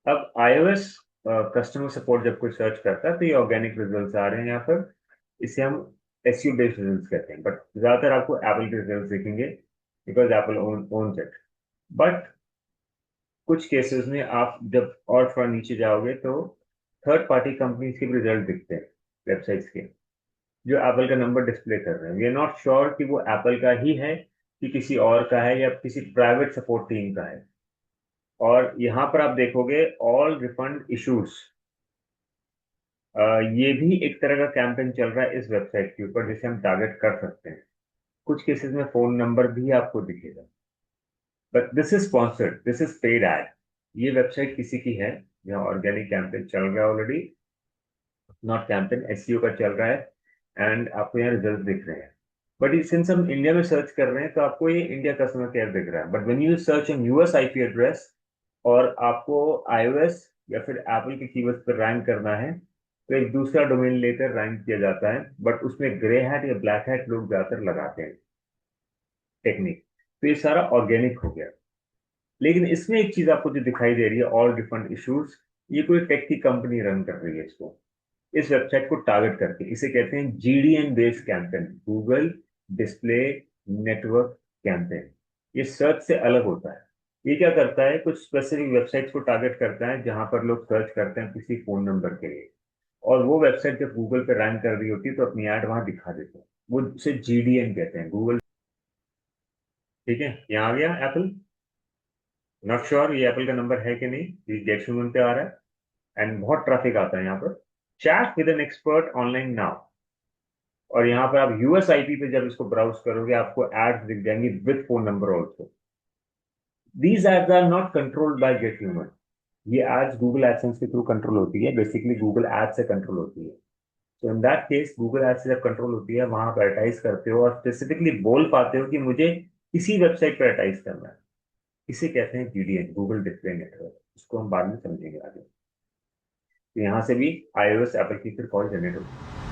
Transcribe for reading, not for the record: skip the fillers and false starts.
अब iOS customer support जब कोई सर्च करता है तो ये ऑर्गेनिक रिजल्ट्स आ रहे हैं यहाँ पर। इसे हम एसईओ बेस्ड रिजल्ट्स कहते हैं, बट ज्यादातर आपको एप्पल के रिजल्ट्स दिखेंगे because Apple owns it. But कुछ केसेस में आप जब और थोड़ा नीचे जाओगे तो थर्ड पार्टी कंपनीज के भी रिजल्ट दिखते हैं वेबसाइट्स के, जो एप्पल का नंबर डिस्प्ले कर रहे हैं। वी आर नॉट श्योर कि वो एप्पल का ही है कि किसी और का है या किसी प्राइवेट सपोर्ट टीम का है। और यहाँ पर आप देखोगे ऑल रिफंड इश्यूज, ये भी एक तरह का कैंपेन चल रहा है इस वेबसाइट के ऊपर जिसे हम टारगेट कर सकते हैं। कुछ केसेस में फोन नंबर भी आपको दिखेगा। But this is sponsored, this is paid ad. ये वेबसाइट किसी की है जहाँ ऑर्गेनिक कैंपेन चल रहा है ऑलरेडी, नॉट कैंपेन, एसईओ का चल रहा है। एंड आपको यहाँ रिजल्ट दिख रहे हैं। बट सिंस हम इंडिया में सर्च कर रहे हैं तो आपको ये इंडिया कस्टमर केयर दिख रहा है। But when you search in US IP address और आपको आईओएस या फिर एप्पल के कीवर्ड्स पर रैंक करना है तो एक दूसरा डोमेन लेकर रैंक किया जाता है, बट उसमें ग्रे हैट या ब्लैक हैट लोग ज्यादातर लगाते हैं टेक्निक। तो ये सारा ऑर्गेनिक हो गया। लेकिन इसमें एक चीज आपको जो दिखाई दे रही है, ऑल डिफरेंट इश्यूज, ये कोई टेक की कंपनी रन कर रही है इसको, इस वेबसाइट को टारगेट करके। इसे कहते हैं GDN based campaign, Google display network campaign. ये सर्च से अलग होता है। ये क्या करता है, कुछ स्पेसिफिक वेबसाइट्स को टारगेट करता है जहां पर लोग सर्च करते हैं किसी फोन नंबर के लिए, और वो वेबसाइट जब गूगल पे रैंक कर रही होती है तो अपनी ऐड वहां दिखा देते हैं। वो उसे जीडीएन कहते हैं, गूगल। ठीक है, यहाँ आ गया एप्पल। नॉट श्योर ये एप्पल का नंबर है कि नहीं, ये गेट ह्यूमन पे आ रहा है एंड बहुत ट्रैफिक आता है यहाँ पर। Chat with an expert online now. और यहाँ पर आप यूएस आईपी पे जब इसको ब्राउज करोगे आपको एड्स दिख जाएंगी with phone number also. These ads are not controlled by gate human. ये एड्स गूगल एडसेंस के थ्रू कंट्रोल होती है, बेसिकली गूगल एड से कंट्रोल होती है। तो in that case Google ad से जब कंट्रोल होती है वहां आप एडवर्टाइज करते हो और स्पेसिफिकली बोल पाते हो कि मुझे इसी वेबसाइट पर एडवर्टाइज करना है। इसे कहते हैं जीडीएन, गूगल डिस्प्ले नेटवर्क। इसको हम बाद में समझेंगे आगे। तो यहाँ से भी आईओएस एप्पल की फिर कॉल जनरेट होगी।